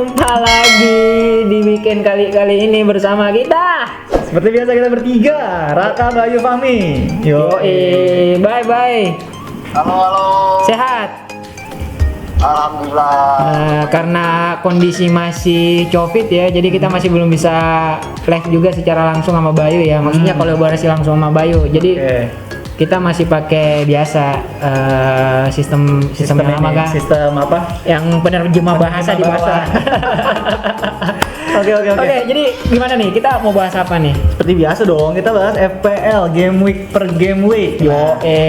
Jumpa lagi di weekend kali ini bersama kita. Seperti biasa kita bertiga, Raka, Bayu, Fahmi. Bye. Halo. Sehat? Alhamdulillah. Karena kondisi masih COVID ya, jadi kita masih belum bisa live juga secara langsung sama Bayu ya. Maksudnya kolaborasi langsung sama Bayu. Jadi kita masih pakai biasa sistem yang lama kan? Sistem apa? Yang penerjemah bahasa di bawah. Oke. Jadi gimana nih? Kita mau bahas apa nih? Seperti biasa dong, kita bahas FPL game week per game week.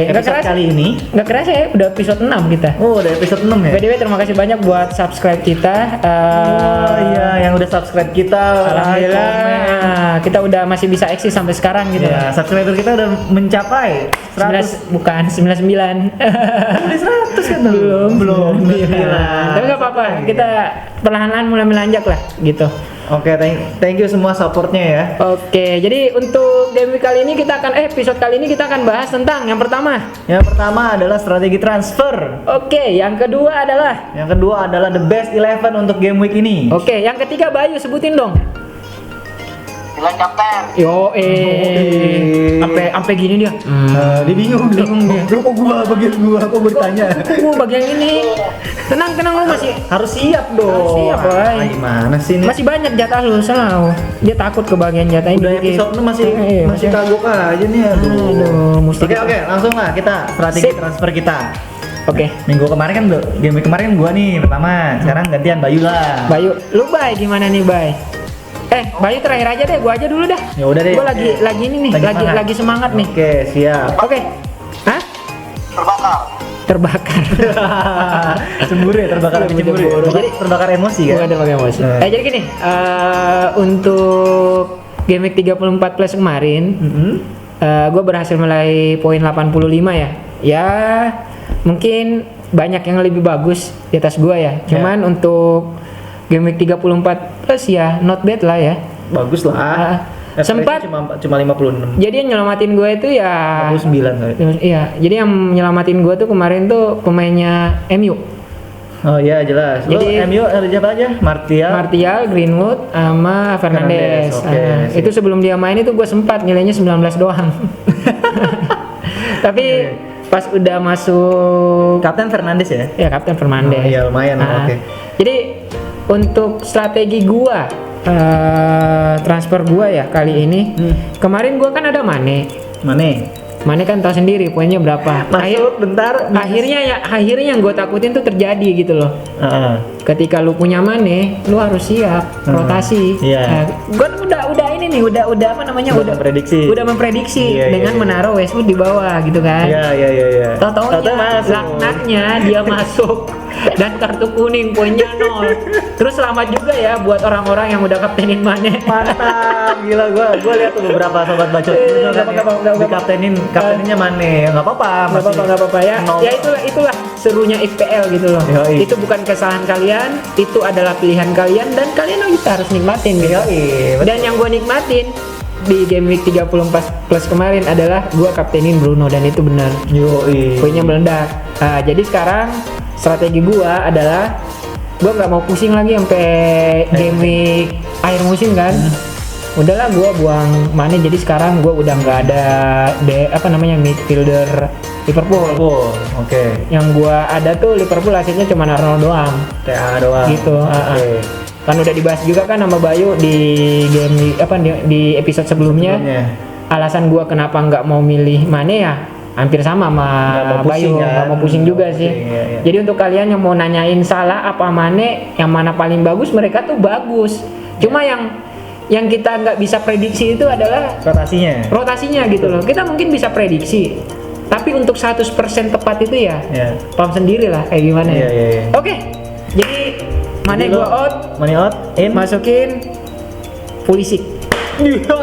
Episode kali ini nggak kerasa ya, udah episode 6 kita. Oh, udah episode 6 ya? By the way, terima kasih banyak buat subscribe kita. Iya, yang udah subscribe kita. Alhamdulillah, kita udah masih bisa eksis sampai sekarang gitu. Ya, subscriber kita udah mencapai 100, bukan 99. Udah 100 kan? Belum. Tapi nggak apa-apa, kita perlahan-lahan mulai melanjak lah gitu. Oke, thank you semua supportnya ya. Oke, jadi untuk game week kali ini kita akan episode kali ini kita akan bahas tentang yang pertama adalah strategi transfer. Oke, yang kedua adalah the best 11 untuk game week ini. Oke, yang ketiga Bayu sebutin dong. Bilang kapten. Sampai gini dia. Dia bingung dia. Lu kok bagian gua bertanya. Bagian ini. Tenang lu masih harus siap dong. Siap, Boy. Gimana sih ini? Masih banyak jatah lu, selalu. Dia takut ke bagian jatah ini. Udah episode lu masih kagok aja nih. Aduh, mesti. Oke, langsung lah kita strategi transfer kita. Oke. Minggu kemarin kan game week kemarin gua nih pertama. Sekarang gantian Bayu lah. Bayu, lu Bay gimana nih, Bay? Bayu terakhir aja deh, gua aja dulu dah. Ya udah deh. Gua lagi ini nih, lagi semangat nih. Oke, siap. Oke. Hah? Terbakar. Cemburu ya, terbakar Jadi terbakar emosi kan? Bukan terbakar emosi. Jadi gini, untuk game week 34 plus kemarin, gue berhasil meraih poin 85 ya. Ya, mungkin banyak yang lebih bagus di atas gue ya. Cuman untuk game week 34 plus ya not bad lah ya. Bagus lah. Sempat cuma 56. Jadi yang nyelamatin gue itu ya 59 kali. Iya, jadi yang nyelamatin gue tuh kemarin tuh pemainnya MU. Oh iya jelas. Jadi MU ada siapa aja? Martial, Greenwood, sama Fernandes. Itu sebelum dia main itu gue sempat nilainya 19 doang. Tapi pas udah masuk Kapten Fernandes ya? Ya, Kapten Fernandes. Oh iya lumayan. Oke. Jadi untuk strategi gua transfer gua ya kali ini, kemarin gua kan ada Mane kan tahu sendiri poinnya berapa. Akhirnya yang gue takutin tuh terjadi gitu loh. Ketika lu punya Mane, lu harus siap rotasi. Gue udah ini nih, udah apa namanya, udah memprediksi dengan menaruh Westwood di bawah gitu kan. Iya. Tahu-taunya laknatnya dia masuk dan kartu kuning, poinnya 0. Terus selamat juga ya buat orang-orang yang udah kaptenin Mane. Mantap, gila gua lihat tuh beberapa sobat bacot kapteninnya Mane. Enggak apa-apa ya. Ya itulah serunya FPL gitu loh. Itu bukan kesalahan kalian, itu adalah pilihan kalian dan kalian harus nikmatin gitu. Dan yang gua nikmatin di game week 34 plus kemarin adalah gua kaptenin Bruno dan itu benar. Poinnya meledak. Jadi sekarang strategi gua adalah gua nggak mau pusing lagi sampai game week akhir musim kan. Udahlah gua buang Mane, jadi sekarang gua udah nggak ada midfielder Liverpool. Oke. Yang gua ada tuh Liverpool asetnya cuma Arnold doang. TA doang. Gitu. Kan udah dibahas juga kan sama Bayu di game di episode sebelumnya. Alasan gua kenapa nggak mau milih Mane ya hampir sama Bayu, nggak mau pusing juga sih. Jadi untuk kalian yang mau nanyain Salah apa Mane, yang mana paling bagus, mereka tuh bagus. Cuma yang kita nggak bisa prediksi itu adalah rotasinya gitu loh. Kita mungkin bisa prediksi, tapi untuk 100% tepat itu ya paham sendiri lah kayak gimana ya. Oke, jadi Mane gua out, masukin Pulisic. Ikut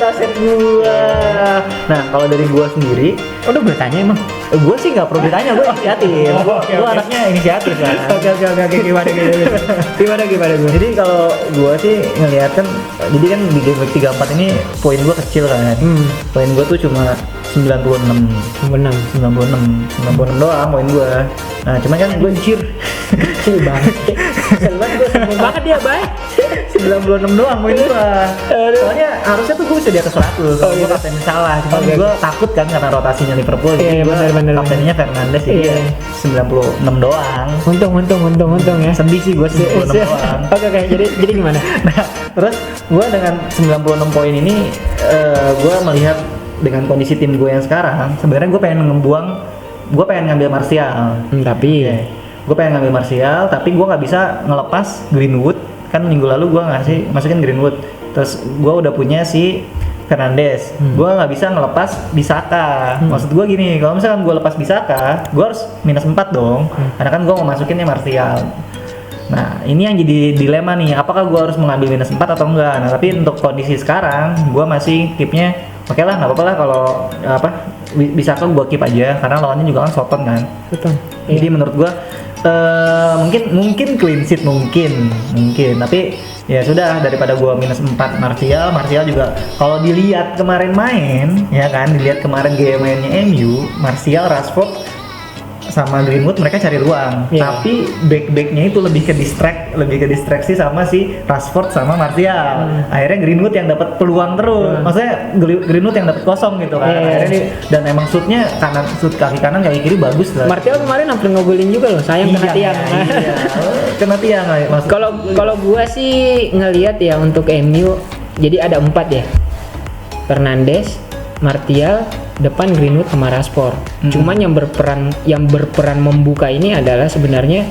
aset gua. Nah, kalau dari gua sendiri Udah bertanya emang. Gue sih nggak perlu ditanya, gue inisiatif. Gue anaknya inisiatif kan. Oke, gimana gue? Jadi kalau gue sih ngeliat kan, jadi kan di game week 34 ini poin gue kecil kan. Poin gue tuh cuma 96 doang poin gue. Nah cuman kan gue Kecil banget. Kecil banget gue, sombong banget dia, Bay. 96 doang poin gue. Soalnya harusnya tuh gue bisa di atas 100. Kalau gue kapten salah, cuman gue takut kan karena rotasinya Liverpool. Iya, benar. Kaptennya Fernandes jadi 96 doang. Untung ya. Sedih sih gue 96 doang. Oke, jadi gimana? Nah, terus gue dengan 96 poin ini, gue melihat dengan kondisi tim gue yang sekarang, sebenarnya gue pengen ngambil Martial. Tapi Gue pengen ngambil Martial, tapi gue nggak bisa ngelepas Greenwood. Kan minggu lalu gue masukin Greenwood. Terus gue udah punya si Fernandes. Gue nggak bisa ngelepas Bisaka. Maksud gue gini, kalau misalkan gue lepas Bisaka, gue harus minus 4 dong. Karena kan gue mau masukinnya Martial. Nah, ini yang jadi dilema nih, apakah gue harus mengambil minus 4 atau enggak. Nah, tapi untuk kondisi sekarang, gue masih keepnya oke lah, nggak apa-apa lah kalau Bisaka gue keep aja, karena lawannya juga kan Soton kan. Jadi menurut gue mungkin clean sheet mungkin, tapi ya sudah, daripada gue minus 4 Martial juga kalau dilihat kemarin main, ya kan, dilihat kemarin game mainnya MU, Martial, Rashford sama Greenwood mereka cari ruang, tapi back-backnya itu lebih ke distraksi sama si Rashford sama Martial. Akhirnya Greenwood yang dapat peluang terus, maksudnya Greenwood yang dapat kosong gitu kan. Akhirnya dan emang shootnya shoot kaki kanan kaki kiri bagus lah. Martial kemarin hampir ngegolin juga loh, sayang kena tiang. Kena tiang. Kalau gua sih ngelihat ya untuk MU, jadi ada 4 ya, Fernandes, Martial, depan Greenwood sama Rashford. Cuman yang berperan membuka ini adalah sebenarnya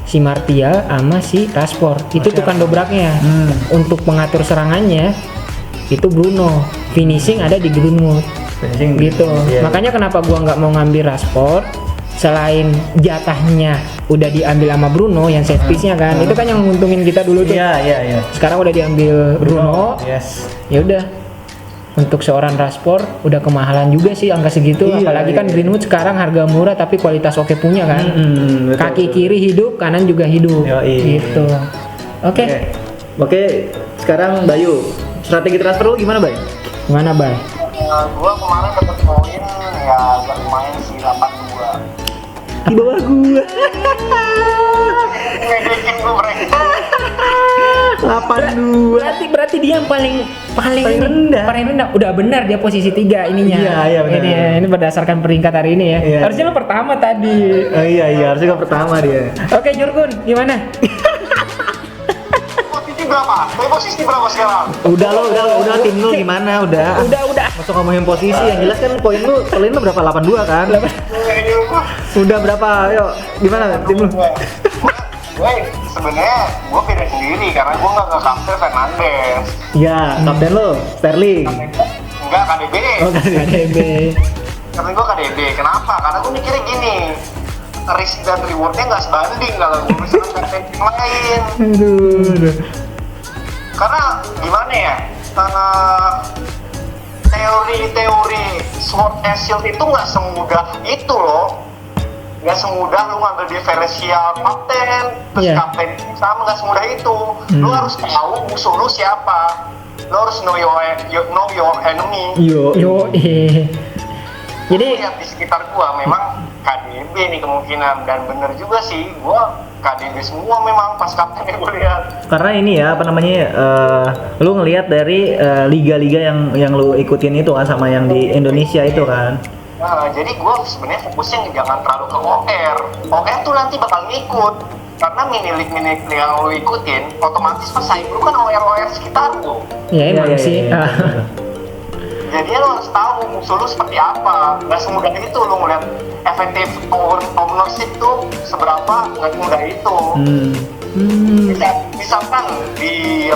si Martial sama si Rashford. Itu tukang dobraknya. Untuk pengatur serangannya itu Bruno. Finishing ada di Greenwood. Gitu. Makanya kenapa gua nggak mau ngambil Rashford, selain jatahnya udah diambil sama Bruno yang set piece-nya kan. Itu kan yang nguntungin kita dulu tuh. Iya. Sekarang udah diambil Bruno. Yes. Ya udah. Untuk seorang Rashford udah kemahalan juga sih angka segitu, apalagi kan Greenwood sekarang harga murah tapi kualitas oke punya kan. Kaki kiri hidup, kanan juga hidup. Gitu. Oke, sekarang Bayu, strategi transfer lu gimana, Bay? Gimana, Bay? Gua kemarin dapet poin ya agak lumayan sih, 82. Di bawah gua. Ngedekin gua mereka. 82. Berarti dia yang paling rendah. Udah benar dia posisi 3 ininya. Iya benar. Ini berdasarkan peringkat hari ini ya. Iya. Harusnya lo pertama tadi. Oh iya, harusnya pertama dia. Oke, Jurgun, gimana? Posisi berapa sekarang? Udah tim lu gimana? Udah. Masuk ngomongin posisi, yang jelas kan poin lu berapa? 82 kan? Udah berapa? Ayo, gimana tim lu? Gue sebenarnya gue pilih sendiri karena gue nggak ke kapten Fernandes. Iya, kapten lo Sterling. Enggak, KDB. Oh, KDB. Kapten gue KDB. Kenapa? Karena gue mikirnya gini, risk dan rewardnya nggak sebanding kalau gue misalnya kapten tim lain. Aduh. Karena gimana ya? Teori sword and shield itu nggak semudah itu loh. Nggak semudah lu ngambil diferensial kapten, terus kapten sama, nggak semudah itu. Lu harus tahu musuh lu siapa. Lu harus know your enemy. Jadi lihat di sekitar gua memang KDB nih kemungkinan, dan bener juga sih gua KDB semua memang pas kaptennya gua lihat. Karena ini ya lu ngelihat dari liga-liga yang lu ikutin itu kan, sama yang di Indonesia itu kan. Nah, jadi gue sebenarnya fokusnya jangan terlalu ke OR. OR tuh nanti bakal ngikut, karena mini-league yang lo ikutin, otomatis pesaing lu kan OR sekitar lu. Ya emang sih. Jadi lo harus tahu musuh lu seperti apa. Gak semudah itu lo ngeliat efektif ownership tuh seberapa, gak semudah itu. Misalkan di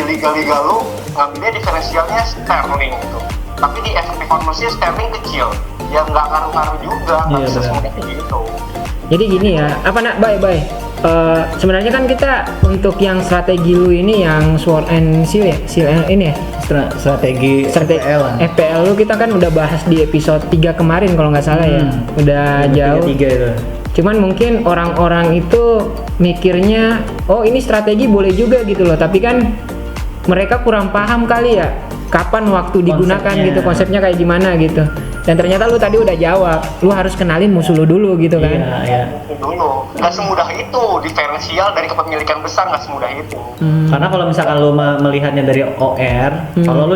liga-liga lu ngambilnya diferensialnya sterling gitu, tapi di efektif ownership sterling kecil, ya nggak ngaruh-ngaruh juga, nggak bisa semudah gitu. Jadi gini ya, Bay? Sebenarnya kan kita untuk yang strategi lu ini yang sword and shield ya, strategi FPL lah. FPL lu kita kan udah bahas di episode 3 kemarin kalau nggak salah ya. Udah jauh. 3 itu. Cuman mungkin orang-orang itu mikirnya, oh ini strategi boleh juga gitu loh, tapi kan mereka kurang paham kali ya kapan waktu digunakan gitu, konsepnya kayak gimana gitu. Dan ternyata lu tadi udah jawab, lu harus kenalin musuh lu dulu gitu kan. Iya. Dulu, nggak semudah itu, diferensial dari kepemilikan besar nggak semudah itu. Karena kalau misalkan lu melihatnya dari OR, kalau lu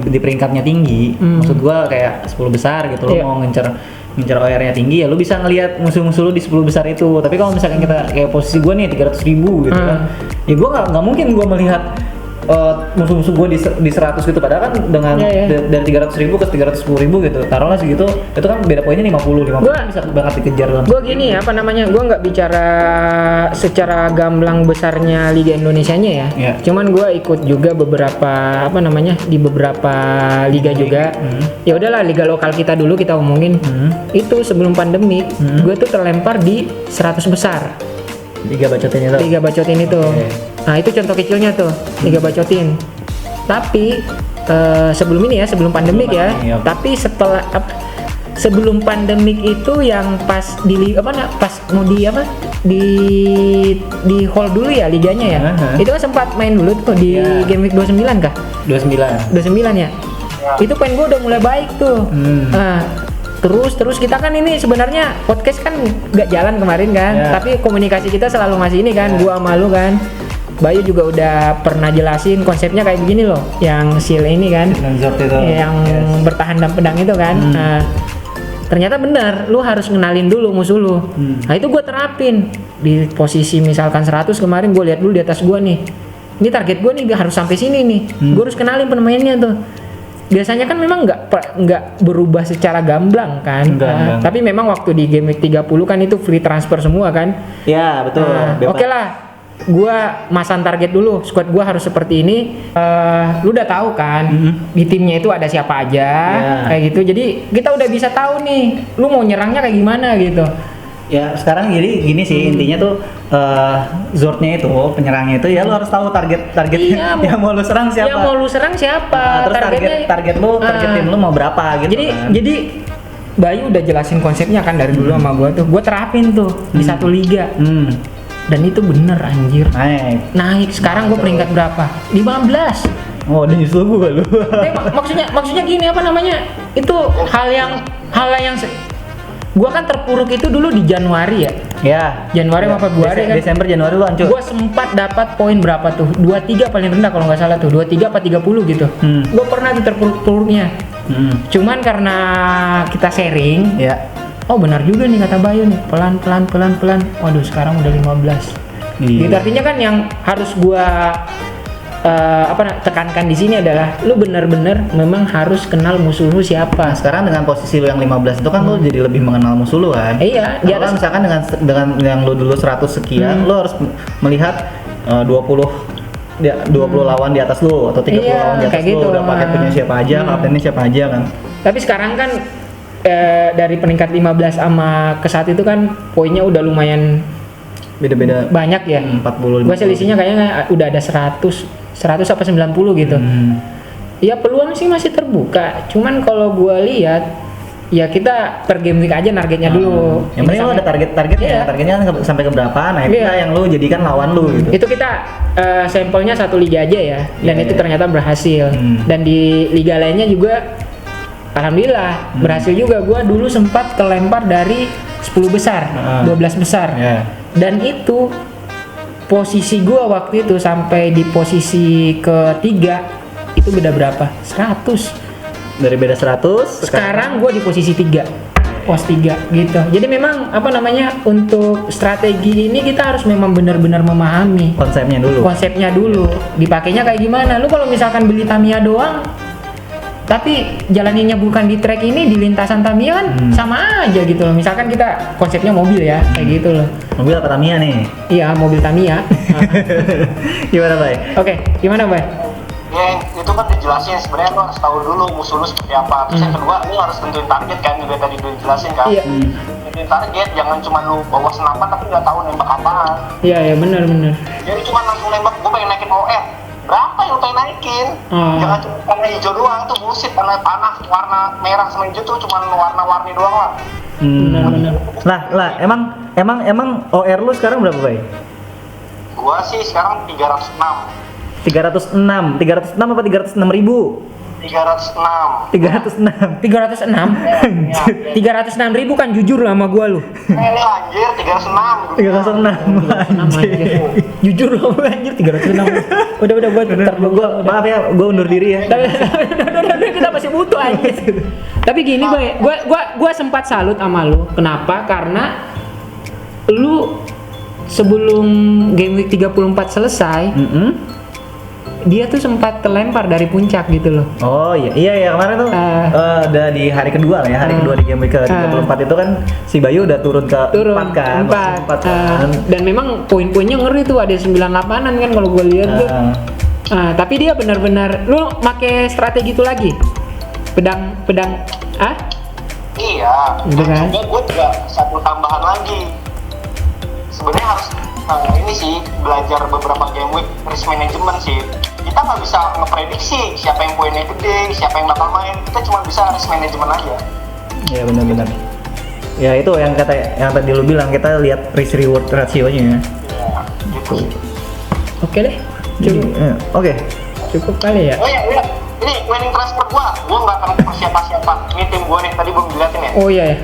di peringkatnya tinggi, maksud gua kayak 10 besar gitu, lu mau ngincer OR-nya tinggi ya lu bisa ngelihat musuh-musuh lu di 10 besar itu. Tapi kalau misalkan kita kayak posisi gua nih 300.000 gitu kan, ya gua nggak mungkin gua melihat musuh-musuh gue di 100 gitu, padahal kan dengan dari 300.000 ke 310.000 gitu, taruhlah segitu, itu kan beda poinnya 50 bisa banget dikejar dalam. Gue gini apa namanya, gue nggak bicara secara gamblang besarnya Liga Indonesianya ya, cuman gue ikut juga beberapa apa namanya di beberapa liga juga. Ya udahlah, liga lokal kita dulu kita omongin. Itu sebelum pandemi gue tuh terlempar di 100 besar. Liga bacotin itu. Nah itu contoh kecilnya tuh, Liga bacotin. Tapi sebelum ini ya, sebelum pandemik ya. Tapi setelah sebelum pandemik itu yang pas pas mau di di hall dulu ya liganya ya. Itu kan sempat main dulu tuh di Game Week 29 kah? 29 ya. Itu poin gue udah mulai baik tuh. Terus kita kan ini sebenarnya podcast kan nggak jalan kemarin kan, tapi komunikasi kita selalu masih ini kan, gua sama lu kan. Bayu juga udah pernah jelasin konsepnya kayak begini loh, yang seal ini kan, yang bertahan dan pedang itu kan. Nah, ternyata benar, lu harus ngenalin dulu musuh lu. Nah itu gua terapin di posisi misalkan 100 kemarin, gua lihat dulu di atas gua nih. Ini target gua nih harus sampai sini nih. Gua harus kenalin pemainnya tuh. Biasanya kan memang nggak berubah secara gamblang kan, tapi memang waktu di Game Week 30 kan itu free transfer semua kan. Ya betul. Oke lah, gua masang target dulu, squad gua harus seperti ini. Lu udah tahu kan, di timnya itu ada siapa aja, kayak gitu. Jadi kita udah bisa tahu nih, lu mau nyerangnya kayak gimana gitu. Ya sekarang jadi gini sih intinya tuh Zordnya itu penyerangnya itu ya lu harus tahu targetnya yang mau lu serang siapa. Terus target tim lu mau berapa gitu. Jadi Bayu udah jelasin konsepnya kan dari dulu sama gua tuh. Gua terapin tuh di satu liga. Dan itu bener anjir. Naik. Sekarang gua peringkat berapa? 15. Oh, udah nyusul gua lu. maksudnya gini apa namanya? Itu hal yang gua kan terpuruk itu dulu di Januari ya. Januari sama Februari kan. Desember Januari lu hancur. Gua sempat dapat poin berapa tuh? 23 paling rendah kalau nggak salah tuh. 23 apa 30 gitu. Gua pernah tuh terpuruknya. Cuman karena kita sharing. Oh benar juga nih kata Bayu nih. Pelan. Waduh sekarang udah 15. Gitu artinya kan yang harus gua tekankan di sini adalah lu benar-benar memang harus kenal musuh lu siapa. Sekarang dengan posisi lu yang 15 itu kan lu jadi lebih mengenal musuh lu kan. Iya, kalau misalkan dengan yang lu dulu 100 sekian, lu harus melihat 20 lawan di atas lu atau 30 lawan di atas lu, gitu. Udah paket punya siapa aja, kaptennya siapa aja kan. Tapi sekarang kan dari peringkat 15 sama ke saat itu kan poinnya udah lumayan beda-beda banyak ya. 40. Gua selisihnya kayaknya udah ada 100 apa 90 gitu. Ya peluang sih masih terbuka. Cuman kalau gua lihat ya kita per game week aja targetnya dulu. Yang penting lu ada targetnya. Targetnya kan sampai ke berapa? Nah, itu yang lu jadikan lawan lu gitu. Itu kita sampelnya satu liga aja ya. Dan itu ternyata berhasil. Dan di liga lainnya juga alhamdulillah berhasil juga. Gua dulu sempat kelempar dari 10 besar, 12 besar. Dan itu posisi gua waktu itu sampai di posisi ketiga itu beda berapa? 100. Dari beda 100 sekarang gua di posisi 3, pos 3 gitu. Jadi memang apa namanya, untuk strategi ini kita harus memang benar-benar memahami konsepnya dulu dipakainya kayak gimana. Lu kalau misalkan beli Tamiya doang tapi jalaninnya bukan di track ini, di lintasan Tamiya kan sama aja gitu loh. Misalkan kita konsepnya mobil ya, kayak gitu loh. Mobil apa Tamiya nih? Iya, mobil Tamiya. Gimana, Bay? Oke, gimana, Bay? Ya, itu kan dijelasin sebenarnya lo harus tahu dulu musuh lu seperti apa. Terus yang kedua, lu harus tentuin target kan, juga tadi udah dijelasin kan. Iya. Tentuin target, jangan cuma lu bawa senapan tapi nggak tahu nembak apaan. Iya, benar. Jadi cuma langsung nembak, gue pengen naikin OR. berapa yang pengen naikin? Jangan cuma warna hijau doang, tuh bullshit. Tanah warna merah sama hijau tuh cuma warna-warni doang lah. Lah, emang OR lu sekarang berapa, Bay? Gua sih sekarang 306 apa 306.000? 306. 306. 306.000 kan jujur sama gua lu. Anjir 306. 306. anjir. Jujur lu anjir 306. Udah gua Maaf ya, gua undur diri ya. Udah, kita masih butuh anjir. Tapi gini, Bay, gua sempat salut sama lu. Kenapa? Karena lu sebelum game week 34 selesai, dia tuh sempat terlempar dari puncak gitu loh. Oh iya kemarin tuh udah di hari kedua lah ya, hari kedua di game week ke 34 itu kan si Bayu udah turun ke 4 kan. 4. Dan memang poin-poinnya ngeri tuh, ada 98-an kan kalau gue lihat tuh. Tapi dia benar-benar, lu make strategi itu lagi. Pedang Iya. Gitu kan? Gue juga satu tambahan lagi. Sebenarnya harus ini sih belajar beberapa game week risk management sih. Kita nggak bisa ngeprediksi siapa yang poinnya gede, siapa yang bakal main. Kita cuma bisa risk management aja. Iya benar. Ya itu yang tadi lu bilang, kita lihat risk reward ratio-nya. Iya, gitu. Oke deh. Oke. Cukup kali ya. Oh iya. Ini winning transfer gua nggak akan ke siapa-siapa. Ini tim gua nih, tadi belum dilihatin ya. Oh iya ya.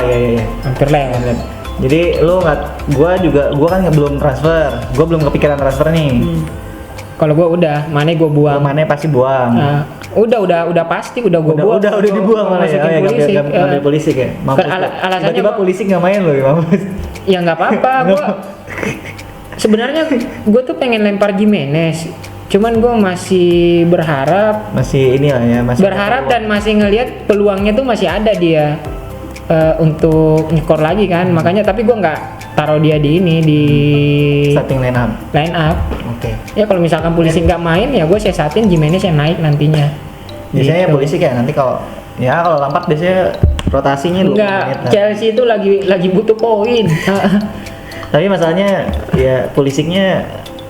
Iya. Hampir lewat. Jadi lu nggak, gua kan belum transfer, gua belum kepikiran transfer nih. Kalau gua udah, Mane gua buang. Mane pasti buang. Udah pasti udah gua buang. Udah dibuang malah ya. Masukin Ngambil polisi kayak. Mampus. Alasannya Tiba-tiba polisi nggak main loh, mampus. Ya nggak apa-apa, gua sebenarnya gua tuh pengen lempar Gimenez. Cuman gue masih berharap, dan masih ngelihat peluangnya tuh masih ada dia untuk nyekor lagi kan. Makanya tapi gue nggak taruh dia di starting line up. Oke. Ya kalau misalkan polisi nggak main ya gue siasatin Gimenez yang naik nantinya. Biasanya Gitu. polisi kayak nanti kalau Lampard biasanya rotasinya 20 Enggak, menit. Chelsea itu lagi butuh poin. Tapi masalahnya ya Pulisicnya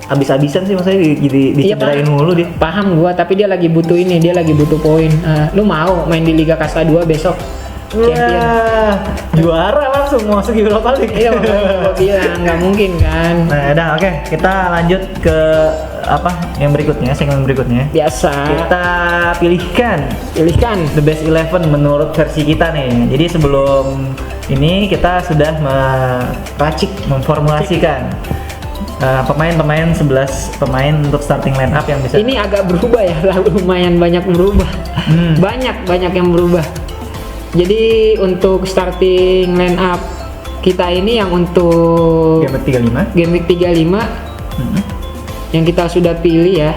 abis-abisan sih, maksudnya dicederain mulu dia. Paham gua, tapi dia lagi butuh poin. Lu mau main di Liga Kasta 2 besok? Champion. Juara langsung masuk Europa League. Iya, makanya gua bilang nggak mungkin kan. Nah, udah oke. Kita lanjut ke yang berikutnya, segmen berikutnya. Biasa. Kita pilihkan Pilihkan the best 11 menurut versi kita nih. Jadi sebelum ini kita sudah memformulasikan pemain 11 pemain untuk starting line up yang bisa. Ini agak berubah ya, lumayan banyak berubah. Banyak yang berubah. Jadi untuk starting line up kita ini yang untuk game week 35 yang kita sudah pilih ya.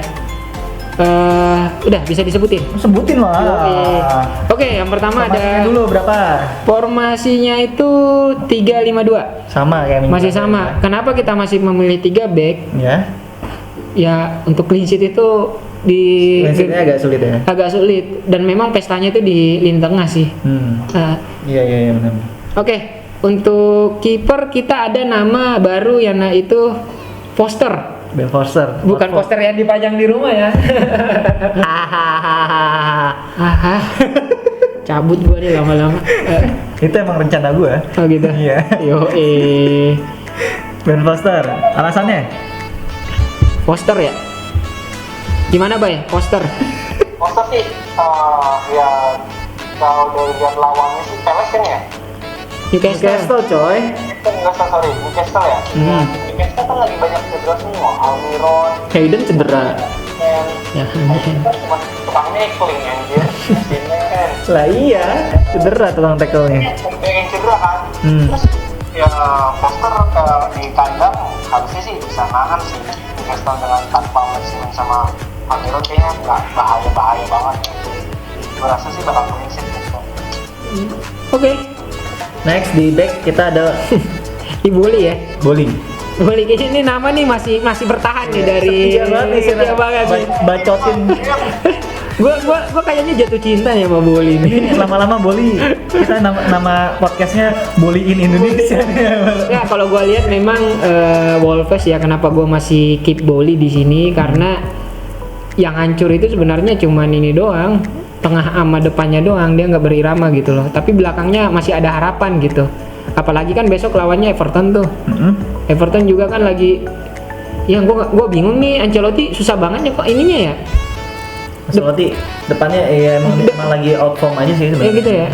Udah bisa disebutin? Sebutin lah. Oke, yang pertama ada dulu berapa? Formasinya itu 3-5-2. Sama kayak minggu Masih sama. Kenapa kita masih memilih 3 back? Ya untuk clean sheet itu clean sheetnya agak sulit ya. Agak sulit, dan memang pestanya itu di lini tengah sih. Iya benar. Oke, untuk kiper kita ada nama baru yang itu Foster. Ben Foster. Bukan poster yang dipajang di rumah ya. Cabut gua nih lama-lama. Itu emang rencana gua. Oh gitu. Iya. Ben Foster. Alasannya? Foster ya. Gimana, Bay? Foster sih ya kalau dari lihat lawannya sih Palace kan ya. Newcastle coy. Newcastle ya. Newcastle kan lagi banyak cedera semua. Almiron, Hayden cedera. Ya, kan cuma tukang tackling anjir. Simen. Lah iya, cedera tukang tackle-nya. Pengen cedera kan. Terus ya Foster di kandang harusnya sih bisa nahan sih Newcastle dengan tanpa Maximin sama Almiron, kayaknya nggak bahaya banget. Gue rasa sih bakal clean sheet gitu. Oke. Next di back kita ada Iboli ya. Boli ini nama nih masih bertahan nih dari setia banget nih. Bacotin. Gua kayaknya jatuh cinta ya sama Boli ini. Lama-lama Boli. Kita nama podcastnya Boli in Indonesia. Ya kalau gua lihat memang Wolves ya, kenapa gua masih keep Boli di sini karena yang hancur itu sebenarnya cuman ini doang, tengah sama depannya doang, dia nggak berirama gitu loh. Tapi belakangnya masih ada harapan gitu. Apalagi kan besok lawannya Everton tuh. Everton juga kan lagi, ya gue bingung nih, Ancelotti susah banget ya kok ininya ya. Ancelotti depannya ya emang lagi out form aja sih sebenarnya. Ya gitu ya.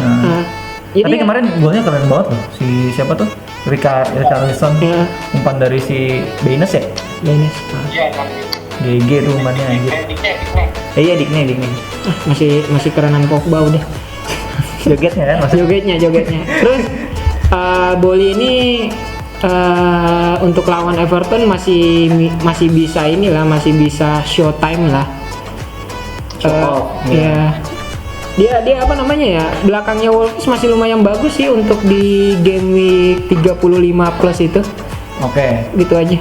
Tapi kemarin golnya keren banget loh. Si siapa tuh? Richarlison. Ya. Umpan dari si Baines ya? Baines. Iya kan. GG tuh umpannya anjir. Iya Dikne. Masih kerenan Pogba udah. Jogetnya kan masih. Jogetnya. Terus Boli ini untuk lawan Everton masih bisa inilah, masih bisa showtime lah. Ya. Dia apa namanya ya? Belakangnya Wolves masih lumayan bagus sih untuk di game week 35 plus itu. Oke. Gitu aja.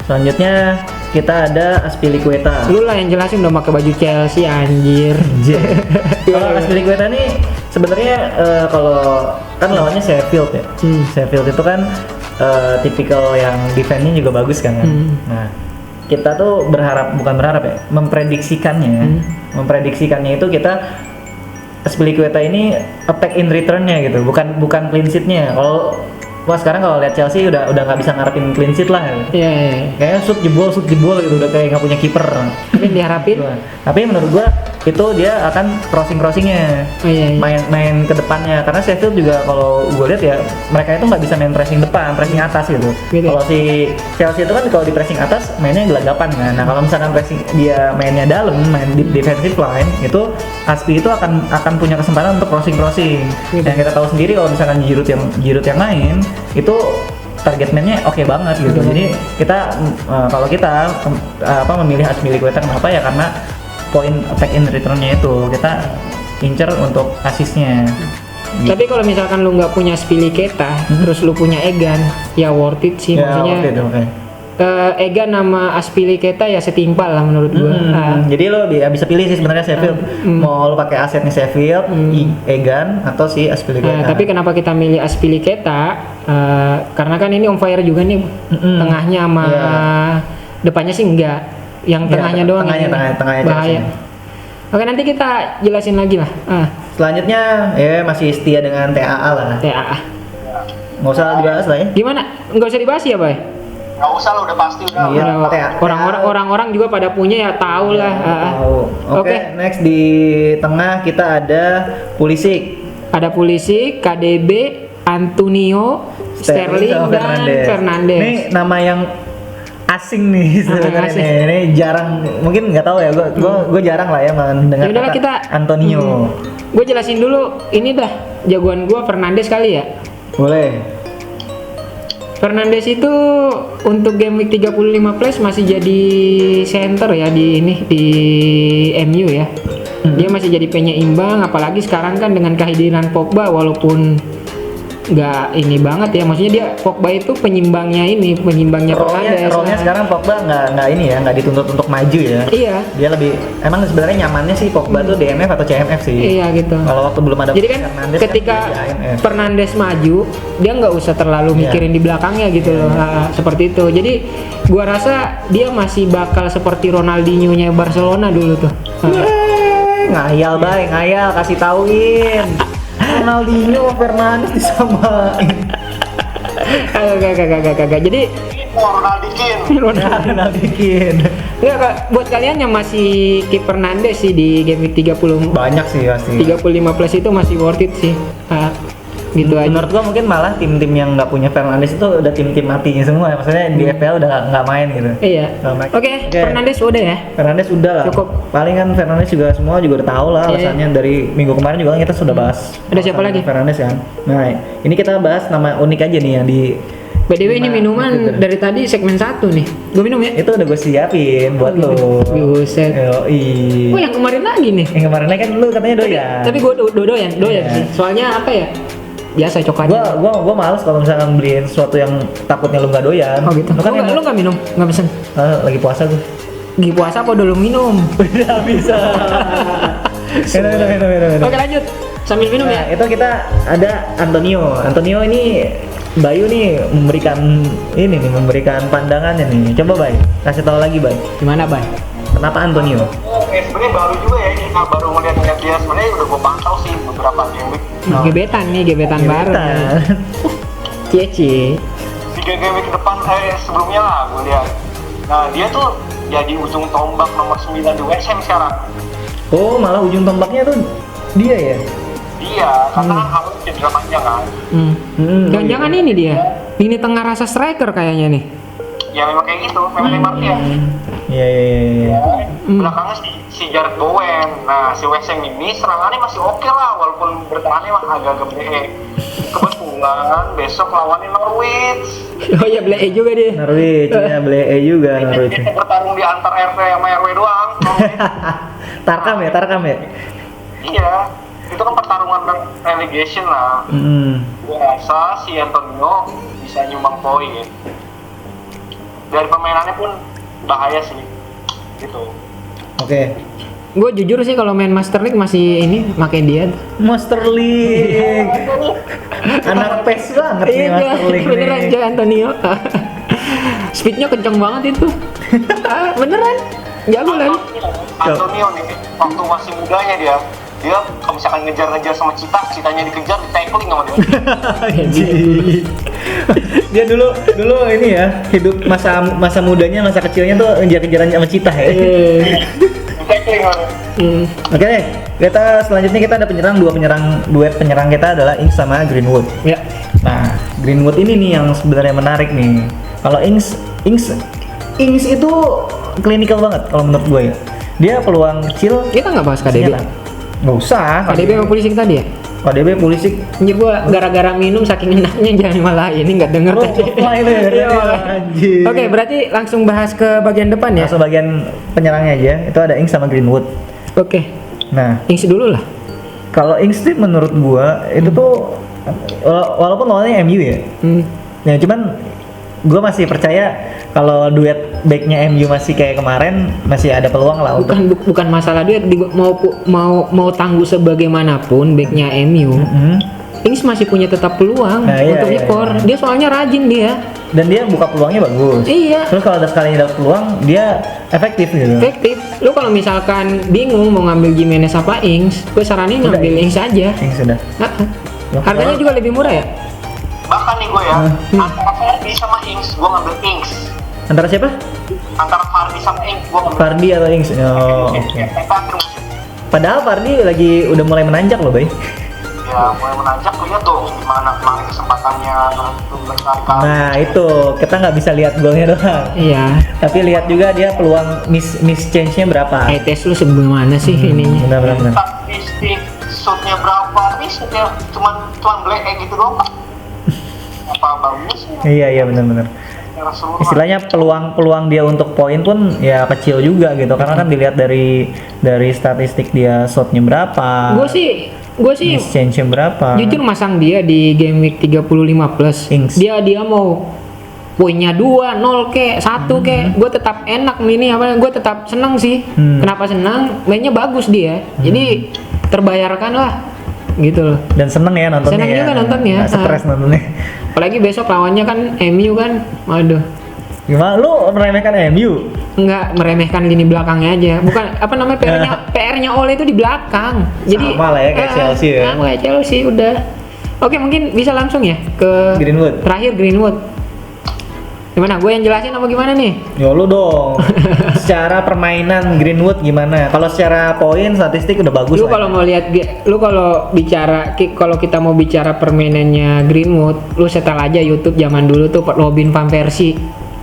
Selanjutnya kita ada Azpilicueta. Lu lah yang jelasin udah pakai baju Chelsea anjir. Kalau Azpilicueta nih sebenarnya kalau kan lawannya Sheffield ya. Sheffield itu kan tipikal yang defense-nya juga bagus kan. Nah, kita tuh bukan berharap ya, memprediksikannya itu kita Azpilicueta ini attack in return-nya gitu, bukan clean sheet-nya. Sekarang kalau lihat Chelsea udah nggak bisa ngarepin clean sheet lah. Iya. Kayaknya shoot jebol gitu, udah kayak nggak punya kiper. Tapi diharapin. Tapi menurut gua itu dia akan crossingnya, main ke depannya. Karena Sheffield juga kalau gua lihat ya mereka itu nggak bisa main pressing depan, pressing atas gitu. Kalau si Chelsea itu kan kalau di pressing atas mainnya gelagapan kan. Nah kalau misalkan pressing dia mainnya dalam, main di defensive line itu Aspi itu akan punya kesempatan untuk crossing. Yang kita tahu sendiri kalau misalkan Giroud yang main itu target man-nya oke banget gitu. Jadi kita kalau kita memilih Azpilicueta kenapa ya karena poin attack in return-nya itu kita incer untuk asisnya. Tapi kalau misalkan lu nggak punya Azpilicueta, terus lu punya Egan, ya worth it sih maksudnya. Egan sama Azpilicueta ya setimpal lah menurut gua. Jadi lo bisa pilih sih sebenarnya Sheffield. Mau lo pakai asetnya Sheffield, Egan atau si Azpilicueta. Tapi kenapa kita milih Azpilicueta? Karena kan ini on fire juga nih. Tengahnya sama depannya sih enggak. Yang tengahnya doang. Tengahnya bahaya. Oke, nanti kita jelasin lagi lah. Selanjutnya ya masih setia dengan TAA lah. TAA. Nggak usah dibahas lah ya. Gimana? Nggak usah dibahas ya, Bay? Nggak usah lah, udah pasti udah. Iya, orang-orang juga pada punya ya tahu lah. Oke, next di tengah kita ada Pulisic. Ada Pulisic, KDB, Antonio, Sterling dan Fernandes. Ini nama yang asing nih sebenarnya. Ini jarang, mungkin nggak tahu ya. Gue jarang lah ya mendengar kata Antonio. Gue jelasin dulu. Ini dah jagoan gue Fernandes kali ya. Boleh. Fernandes itu untuk game week 35 plus masih jadi center ya di MU ya. Dia masih jadi penyeimbang, apalagi sekarang kan dengan kehadiran Pogba walaupun nggak ini banget ya, maksudnya dia Pogba itu penyimbangnya Fernandes. Role-nya sekarang Pogba nggak dituntut untuk maju ya. Iya. Dia emang sebenarnya nyamannya sih Pogba tuh DMF atau CMF sih. Iya gitu. Kalau waktu belum ada jadi kan Fernandes ketika Fernandes maju, dia nggak usah terlalu mikirin di belakangnya gitu loh. Seperti itu. Jadi gua rasa dia masih bakal seperti Ronaldinho-nya Barcelona dulu tuh. Ngayal kasih tauin. Ronaldinho Fernandes disamain. Kagak. Jadi Ronaldikin. Ya Kak, buat kalian yang masih keep Fernandes sih di game week 30 banyak sih pasti. 35 plus itu masih worth it sih. Gitu aja. Menurut gua mungkin malah tim-tim yang nggak punya Fernandes itu udah tim-tim matinya semua. Maksudnya di FPL udah nggak main gitu. Iya. Oke. Fernandes udah ya. Fernandes udah lah. Cukup. Paling kan Fernandes juga semua juga udah tahu lah alasannya dari minggu kemarin juga kan kita sudah bahas. Ada siapa lagi? Fernandes kan. Nah, ini kita bahas nama unik aja nih yang di BDW ini minuman dari tadi segmen 1 nih. Gue minum ya? Itu udah gue siapin buat lo. Buset. Yoi. Oh yang kemarin lagi nih? Yang kemarin kan lu katanya doyan. Tapi gue doyan sih. Soalnya apa ya? Biasa coklatnya. Gua males kalau misalkan beliin sesuatu yang takutnya lu nggak doyan. Oh gitu. Lu nggak minum? Nggak pesen? Lagi puasa tuh. Lagi puasa apa udah lu minum? Udah bisa. Minum. Oke lanjut. Sambil minum ya. Itu kita ada Antonio. Antonio ini Bayu nih memberikan pandangannya nih. Coba Bay, kasih tahu lagi Bay. Gimana Bay? Kenapa Antonio? sebenarnya baru juga ya ini, baru ngeliat dia sebenarnya udah gue pantau sih beberapa game week. Gebetan nih, gebetan baru. Cie. 3 game week ke depan sebelumnya lah gue lihat. Nah dia tuh jadi ujung tombak nomor 9 di West Ham sekarang. Oh, malah ujung tombaknya tuh dia ya? Dia, karena kan kamu cedera panjang kan. Jangan-jangan ini dia. Ini tengah rasa striker kayaknya nih. Ya memang kayak gitu, memang Neymar dia. Iya. Belakangnya si Jared Bowen. Nah si West Ham ini serangannya masih oke lah, walaupun bertahannya mah agak-agak bleh. Kebetulan besok lawannya Norwich. Oh iya, bleh juga dia. Norwich, ya bleh juga Norwich. Ini bertarung di antar RW sama RW doang. Tarkam ya? Iya, itu kan pertarungan relegation lah. Gue rasa si Antonio bisa nyumbang poin. Dari permainannya pun bahaya sih, gitu. Oke. Gue jujur sih kalau main Master League masih ini pakai dia. Master League. Anak PES banget nih Master League nih. Beneran aja Antonio. Speednya kenceng banget itu. Beneran. Jago kan? Antonio nih, waktu masih mudanya dia kalau misalkan ngejar-ngejar sama citanya dikejar, di-tackling sama dia. Dia dulu ini ya, hidup masa mudanya, masa kecilnya tuh ngejar-ngejaran sama cita ya. Di-tackling sama dia. Oke deh, selanjutnya kita ada duet penyerang kita adalah Ings sama Greenwood. Ya. Nah, Greenwood ini nih yang sebenarnya menarik nih. Kalau Ings itu klinikal banget kalau menurut gue ya. Dia peluang kecil. Kita nggak bahas KDB. Nggak usah. KDB sama Pulisic tadi ya? KDB Pulisic. Anjir gua gara-gara minum saking enaknya jangan malah ini nggak denger tadi. Oke, berarti langsung bahas ke bagian depan ya. Langsung bagian penyerangnya aja. Itu ada Ings sama Greenwood. Oke. Nah, Ings dulu lah. kalau Ings sih menurut gua itu tuh walaupun lawannya MU ya. Ya cuman gua masih percaya kalau duet backnya MU masih kayak kemarin masih ada peluang lah. Bukan masalah duet, mau tangguh sebagaimanapun backnya MU. Ings masih punya tetap peluang untuk nyekor. Dia soalnya rajin dia. Dan dia buka peluangnya bagus. Iya. Terus kalau ada sekalinya dapat peluang dia efektif gitu. Efektif. Lu kalau misalkan bingung mau ngambil Jimenez apa Ings, gue saranin ngambil Ings aja. Ings sudah. Harganya juga lebih murah ya. Bahkan nih gue ya, antara Fardi sama Ings, gue ngambil Ings. Antara siapa? Antara Fardi sama Ings, gue ngambil Fardi atau Ings? Oh, oke. Padahal Fardi lagi udah mulai menanjak loh, Bay. Ya, mulai menanjak, lihat tuh gimana kemarin kesempatannya berkali-kali. Nah, itu kita nggak bisa lihat golnya doang. Iya. Tapi lihat juga dia peluang miss change-nya berapa. Tes lu sebagaimana sih ininya? Benar. Statistik shootnya berapa? Tapi shootnya cuman black kayak gitu doang. Apa bagus? Iya benar. Istilahnya peluang dia untuk poin pun ya kecil juga gitu karena kan dilihat dari statistik dia shotnya berapa. Gue sih change berapa. Jujur masang dia di game week 35 plus. Ings. Dia mau poinnya 2, 0 ke 1 ke, gue tetap enak ini gue tetap seneng sih. Kenapa senang? Mainnya bagus dia. Jadi terbayarkan lah. Gitu loh. Dan seneng ya nontonnya. Seneng juga nontonnya. Nggak stres nontonnya. Apalagi besok lawannya kan MU kan. Waduh. Gimana lu meremehkan MU? Enggak, meremehkan lini belakangnya aja. Bukan apa namanya PR-nya Ole itu di belakang. Jadi sama lah ya kayak Chelsea ya. Sama kayak Chelsea udah. Oke, mungkin bisa langsung ya ke Greenwood. Terakhir Greenwood. Gimana? Gue yang jelasin apa gimana nih? Ya lu dong. Secara permainan Greenwood gimana? Kalau secara poin statistik udah bagus. Lu kalau mau lihat, kalau kita mau bicara permainannya Greenwood, lu setel aja YouTube zaman dulu tuh Robin van Persie.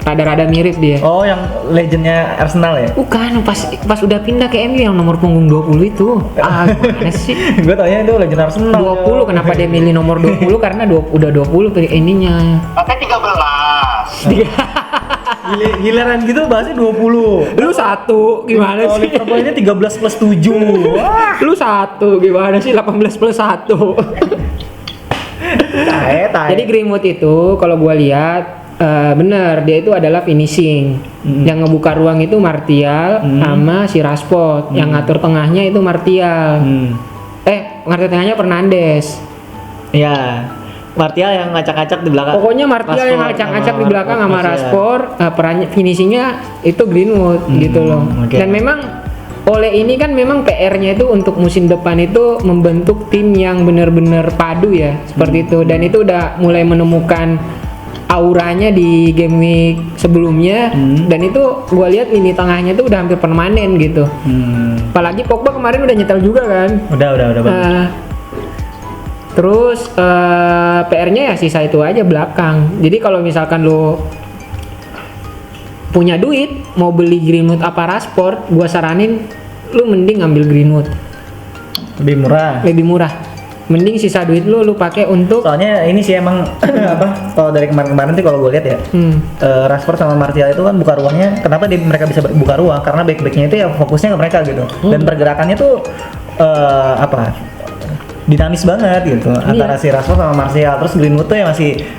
Rada-rada mirip dia. Oh, yang legendnya Arsenal ya? Bukan, pas udah pindah ke MU yang nomor punggung 20 itu. Gimana sih? Gue taunya itu legend Arsenal. 20, kenapa dia milih nomor 20? Karena udah 20 ininya. Katanya 13. Giliran gitu bahasnya 20. Lu 1, gimana sih? Kalau ini 13 plus 7. Wah. Lu 1, gimana sih 18 plus 1? Jadi Greenwood itu kalau gua lihat bener dia itu adalah finishing. Yang ngebuka ruang itu Martial sama si Rashford. Yang ngatur tengahnya itu Martial. Ngatur tengahnya Fernandes. Ya. Martial yang ngacak-ngacak di belakang. Pokoknya Martial yang ngacak-ngacak di belakang sama Rashford. Peran finishingnya itu Greenwood gitu loh. Okay. Dan memang Ole ini kan memang PR-nya itu untuk musim depan itu membentuk tim yang benar-benar padu ya, seperti itu. Dan itu udah mulai menemukan auranya di game week sebelumnya, dan itu gua lihat lini tengahnya tuh udah hampir permanen gitu. Apalagi Pogba kemarin udah nyetel juga kan. Udah bagus. Terus PR-nya ya sisa itu aja belakang. Jadi kalau misalkan lo punya duit mau beli Greenwood apa Rashford, gua saranin lu mending ambil Greenwood. Lebih murah. Mending sisa duit lu pakai untuk, Soalnya ini sih emang apa? Kalau dari kemarin-kemarin tuh kalau gue lihat ya, Rashford sama Martial itu kan buka ruangnya. Kenapa mereka bisa buka ruang? Karena back-backnya itu ya fokusnya ke mereka gitu. Dan pergerakannya tuh dinamis banget gitu antara si Rashford sama Martial. Terus Greenwood tuh ya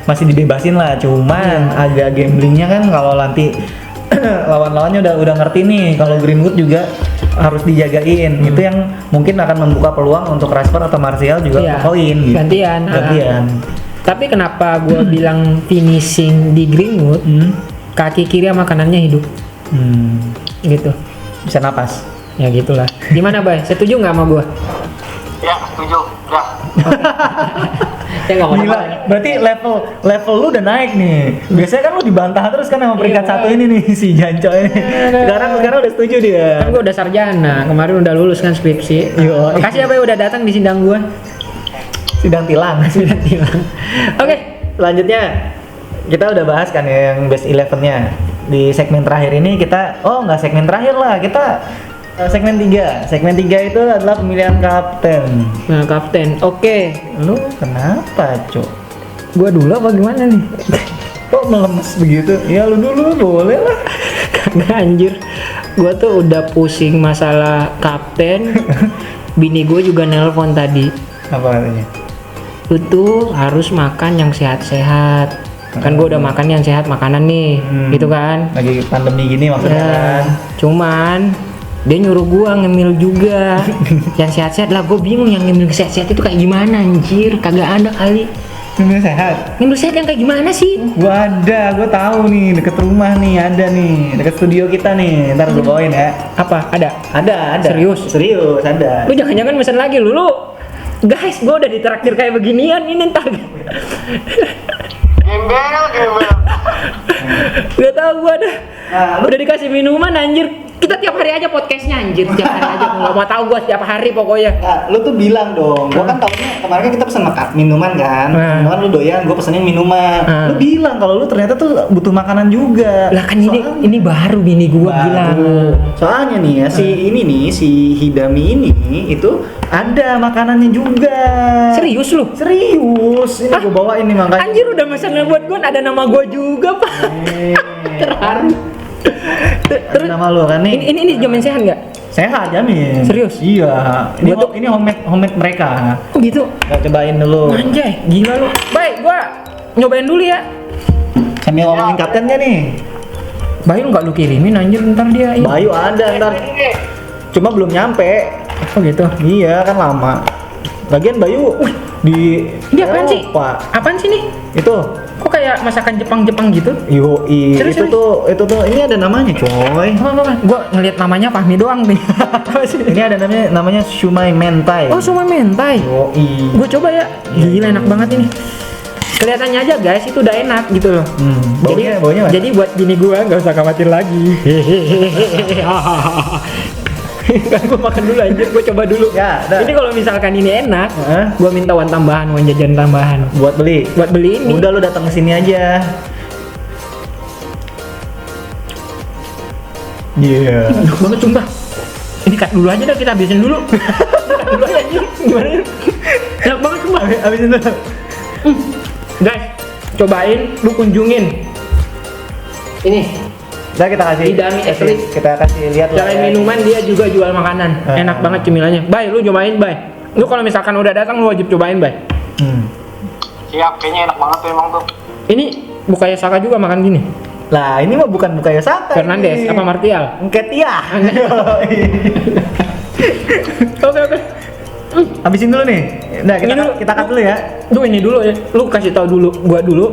masih dibebasin lah. Cuman agak gamblingnya kan kalau nanti lawan-lawannya udah ngerti nih kalau Greenwood juga harus dijagain. Itu yang mungkin akan membuka peluang untuk Rashford atau Martial juga ke poin gitu. Gantian. Tapi kenapa gue bilang finishing di Greenwood, kaki kiri sama kanannya hidup. Gitu. Bisa napas. Ya gitulah. Gimana, Bay? Setuju nggak sama gue? Ya, setuju. Ya. Saya nggak mau. Gila, berarti level lu udah naik nih. Biasanya kan lu dibantah terus kan sama peringkat satu ini nih si Janco ini. Sekarang udah setuju dia. Kan gue udah sarjana, kemarin udah lulus kan skripsi. Makasih ya Bay udah datang di sidang gue. Sidang tilang. Oke. Selanjutnya kita udah bahas kan ya yang best 11-nya. Di segmen terakhir ini kita, nggak segmen terakhir lah, kita segmen 3. Segmen 3 itu adalah pemilihan kapten. Nah, kapten. Oke. Lu kenapa, Cok? Gua dulu apa gimana nih? Kok melemes begitu? Ya lu dulu boleh lah. Kagak anjir. Gua tuh udah pusing masalah kapten. Bini gua juga nelpon tadi. Apa katanya? Lu tuh harus makan yang sehat-sehat. Kan gua udah makan yang sehat makanan nih, gitu kan? Lagi pandemi gini maksudnya kan. Cuman dia nyuruh gua ngemil juga yang sehat-sehat lah. Gue bingung yang ngemil sehat-sehat itu kayak gimana anjir, kagak ada kali. Ngemil sehat? Ngemil sehat yang kayak gimana sih? Gua tahu nih deket rumah nih, ada nih deket studio kita nih. Ntar gue bawain ya. Apa? Ada? Ada. Serius Ada. Lu jangan-jangan pesan lagi lu. Guys, gua udah ditraktir kayak beginian ini ntar. Gembel. Gak tau gua dah. Nah, Udah dikasih minuman anjir. Kita tiap hari aja podcastnya anjir. Tiap hari aja. Nggak mau tahu gua tiap hari pokoknya. Nah, lu tuh bilang dong, gua kan taunya kemarin kan kita pesen minuman kan. Minuman lu doyan, gua pesenin minuman. Lu bilang kalau lu ternyata tuh butuh makanan juga. Lah kan ini baru bini gua bilang. Soalnya nih ya si Hidami ini itu ada makanannya juga. Serius lu? Serius. Ini gua bawain nih makanya. Anjir udah pesan buat gua ada nama gua juga, Pak. Terharu. Terus nama lu kan nih. Ini jamin sehat nggak? Sehat jamin. Serius? Iya. Ini homemade mereka. Oh gitu. Kita cobain dulu. Anjay, gila lu. Baik, gua nyobain dulu ya. Sambil ngomongin kaptennya nih. Bayu nggak lu kirimin anjir ntar dia. Bayu ada ntar. Cuma belum nyampe. Oh gitu. Iya kan lama. Lagian Bayu di Ini apaan sih? Eropa. Apaan sih nih? Itu. Kok kayak masakan Jepang gitu? Yoi, Serius, itu tuh ini ada namanya coy. Apa? Gua ngeliat namanya Fahmi doang nih. Apa sih? Ini ada namanya shumai mentai. Oh, shumai mentai. Yoi. Gua coba ya. Gila enak banget ini. Kelihatannya aja guys itu udah enak gitu loh. Baunya jadi buat bini gua nggak usah khawatir lagi. Kan gue makan dulu anjir, gue coba dulu. Ya, dah. Ini kalau misalkan ini enak, gue minta uang tambahan, uang jajan tambahan. Buat beli ini. Udah lu datang ke sini aja. Iya. Enak banget sumpah. Ini cut dulu aja dah, kita habisin dulu. Cut dulu aja anjir. Gimana? Enak banget sumpah. Habisin dulu. Guys, cobain, lu kunjungin. Ini. Udah kita kasih lihat lah. Selain minuman dia juga jual makanan. Enak banget cemilannya. Bay, lu cobain, Bay. Lu kalau misalkan udah datang lu wajib cobain, Bay. Siap, kayaknya enak banget tuh emang tuh. Ini Bukayo Saka juga makan gini. Lah, ini mah bukan Bukayo Saka. Fernandes apa Martial? Nketiah. Oke. Habisin dulu nih. Nah, kita cut dulu ya. Lu ini dulu ya. Lu kasih tahu dulu, gua dulu.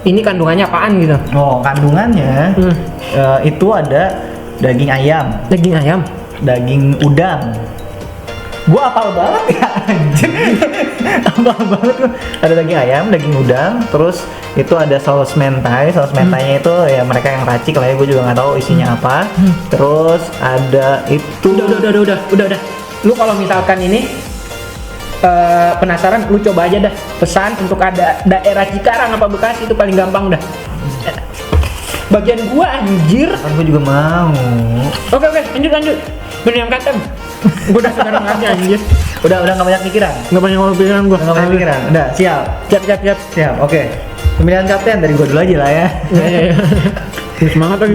Ini kandungannya apaan gitu? Oh, kandungannya itu ada daging ayam. Daging ayam. daging udang. Gua apal banget ya anjir. Apal banget gua. Ada daging ayam, daging udang, terus itu ada saus mentai. Saus mentainya itu ya mereka yang racik lah ya, gua juga nggak tahu isinya apa. Terus ada itu. Udah. Lu kalau misalkan ini penasaran, lu coba aja dah pesan untuk ada daerah Cikarang apa Bekasi, itu paling gampang dah. Bagian gua anjir. Kan gua juga mau. Oke, lanjut. Bener yang kata. Gua udah sekarang aja anjir. Udah nggak banyak pikiran. Nggak banyak pikiran gua. Nggak banyak pikiran. Udah siap. Siap. Oke. Pemilihan kapten dari gua dulu aja lah ya. Iya. Semangat lagi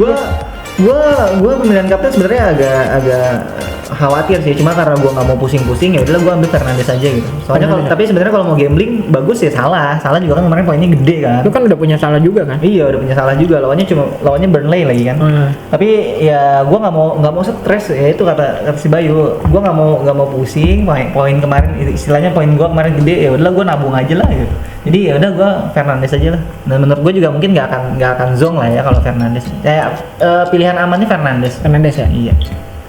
Gua pemilihan kapten sebenarnya agak khawatir sih, cuma karena gua nggak mau pusing-pusing ya udahlah gua ambil Fernandes aja gitu. Soalnya tapi sebenarnya kalau mau gambling bagus ya salah juga kan kemarin poinnya gede kan. Lu kan udah punya salah juga kan? Iya udah punya salah juga, lawannya Burnley lagi kan. Tapi ya gua nggak mau stres ya, itu kata si Bayu, gua nggak mau pusing. Poin kemarin istilahnya poin gua kemarin gede, ya udahlah gua nabung aja lah gitu. Jadi ya udah gua Fernandes aja lah. Dan menurut gua juga mungkin nggak akan zong lah ya kalau Fernandes. Pilihan amannya Fernandes ya. Iya.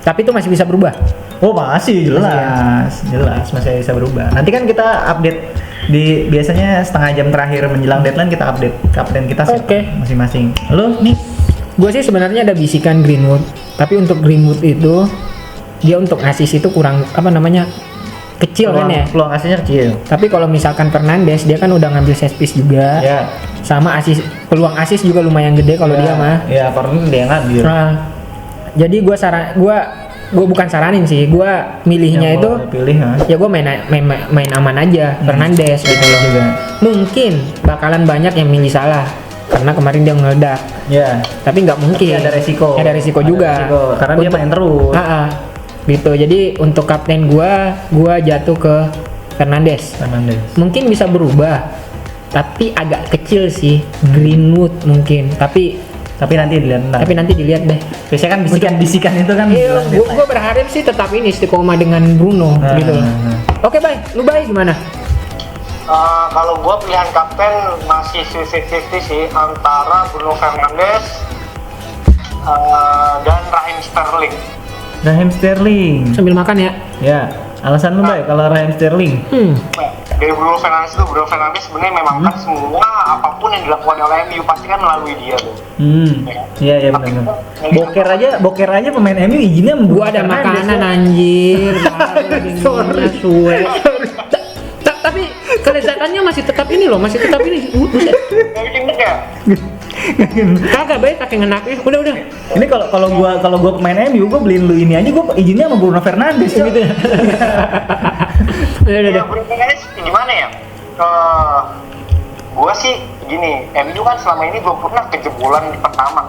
Tapi itu masih bisa berubah. Oh masih jelas masih bisa berubah. Nanti kan kita update di biasanya setengah jam terakhir menjelang deadline, kita update kapten kita masing-masing. Lo nih? Gue sih sebenarnya ada bisikan Greenwood, tapi untuk Greenwood itu dia untuk asis itu kurang kecil kan ya. Peluang asisnya kecil. Tapi kalau misalkan Fernandes dia kan udah ngambil set piece juga. Ya. Sama peluang asis juga lumayan gede kalau dia mah. Ya, Fernandes dia ngambil. Nah, jadi gue bukan saranin sih, gue milihnya itu ya gue main aman aja Fernandes gitu loh. Juga. Mungkin bakalan banyak yang milih salah karena kemarin dia ngeledak. Ya. Tapi nggak mungkin. Tapi ada resiko juga. Karena dia main terus. Gitu. Jadi untuk kapten gue jatuh ke Fernandes. Mungkin bisa berubah, tapi agak kecil sih Greenwood mungkin. Tapi nanti dilihat deh. Biasanya kan bisikan itu kan. Iya, gue berharap sih tetap ini istiqomah dengan Bruno gitu. Oke, Bay, lu Bay gimana? Kalau gue pilihan kapten masih 50-50 sih antara Bruno Fernandes dan Raheem Sterling. Sambil makan ya. Ya, alasan lu Bay kalau Raheem Sterling? Dari Bruno Fernandes sebenarnya memang kan semua apapun yang dilakukan oleh MU pasti kan melalui dia tuh. Iya benar. Boker aja pemain MU izinnya gua ada makanan anjir. Sorry. Tapi kelezatannya masih tetap ini. Buset. Kagak baik saking enaknya. Udah. Ini kalau gua pemain MU, gua beliin lu ini aja, gua izinnya sama Bruno Fernandes gitu ya. Udah. Bruno Fernandes gimana ya? Gua sih gini, MU kan selama ini belum pernah kejebolan di pertama.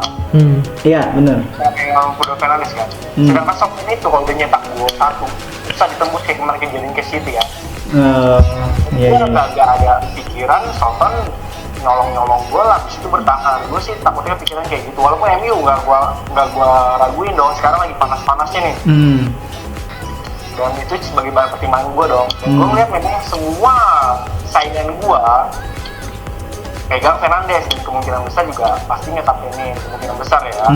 Iya, benar. Yang Bruno Fernandes kan. Sedangkan Southampton itu kalau udah nyetak gol 1 bisa ditembus kayak kemarin kejadian ke City ya. Gua nggak ada pikiran Southampton nyolong gol habis itu bertahan. Gue sih takutnya pikiran kayak gitu. Walaupun MU nggak gua raguin dong, sekarang lagi panas-panasnya nih. Dan itu sebagai bahan pertimbangan gue dong. Dan gue ngeliat memang semua saingan gue pegang Fernandes, dan kemungkinan besar juga pasti ngetapin kemungkinan besar ya.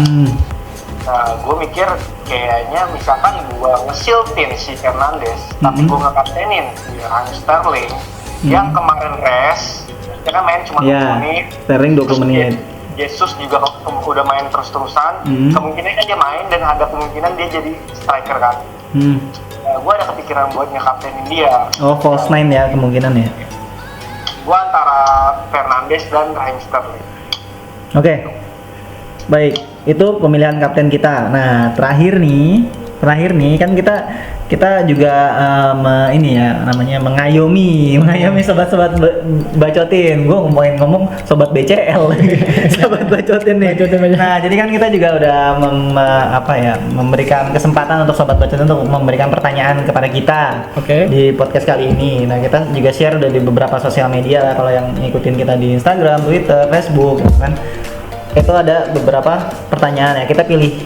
Nah, gue mikir kayaknya misalkan gue ngesiltin si Fernandes, tapi gue ngekaptenin si Raheem Sterling yang kemarin rest, dia kan main cuma 20 menit. Sterling 20 menit. Jesus juga udah main terus-terusan, kemungkinan kan dia main dan ada kemungkinan dia jadi striker kan. Gue ada kepikiran buat ngekaptenin dia. Oh, false 9 ya kemungkinan ya. Gue antara Fernandes dan Raheem Sterling. Oke. Baik, itu pemilihan kapten kita. Nah, terakhir nih kan kita juga mengayomi sobat-sobat bacotin. Gue ngomong sobat BCL. Sobat bacotin nih. Nah, jadi kan kita juga udah memberikan kesempatan untuk sobat bacotin untuk memberikan pertanyaan kepada kita di podcast kali ini. Nah, kita juga share udah di beberapa sosial media lah, kalau yang ngikutin kita di Instagram, Twitter, Facebook kan. Itu ada beberapa pertanyaan ya,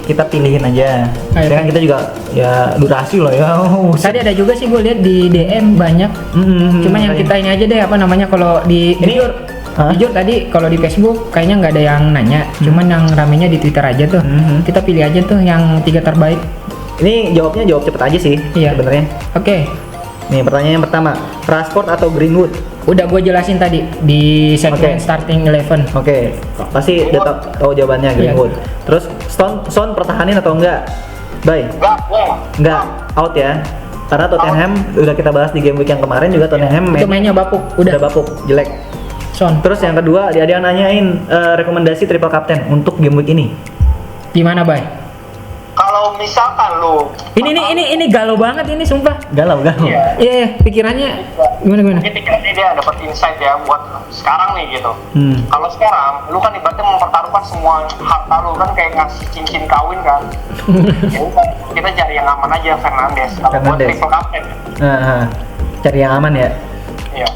kita pilihin aja. Kan kita juga ya durasi loh ya. Tadi ada juga sih gue lihat di DM banyak. Cuman yang kita ini aja deh kalau di jujur tadi kalau di Facebook kayaknya nggak ada yang nanya. Cuman yang ramenya di Twitter aja tuh. Kita pilih aja tuh yang 3 terbaik. Ini jawab cepet aja sih Iya. sebenarnya. Oke. Nih pertanyaan yang pertama, Rashford atau Greenwood? Udah gue jelasin tadi di segmen Oke. starting 11. Oke, pasti udah tahu jawabannya Greenwood. Terus Son pertahanin atau enggak? Bye. Enggak, out ya. Karena Tottenham udah kita bahas di game week yang kemarin juga Tottenham Itu mainnya bapuk, udah udah. bapuk, jelek. Son. Terus yang kedua, ada yang nanyain rekomendasi triple captain untuk game week ini. Gimana, Bay? Kalau misalkan lu Ini galau banget ini sumpah. Galau. Iya. Iya, pikirannya gimana? Ini pikirannya dia dapat insight ya buat sekarang nih gitu. Hmm. Kalau sekarang lu kan ibaratnya mempertaruhkan semua harta lu kan kayak ngasih cincin kawin kan. Ya udah, kita cari yang aman aja Fernandes. Kalau buat Fernandes. triple captain. Cari yang aman ya. Iya.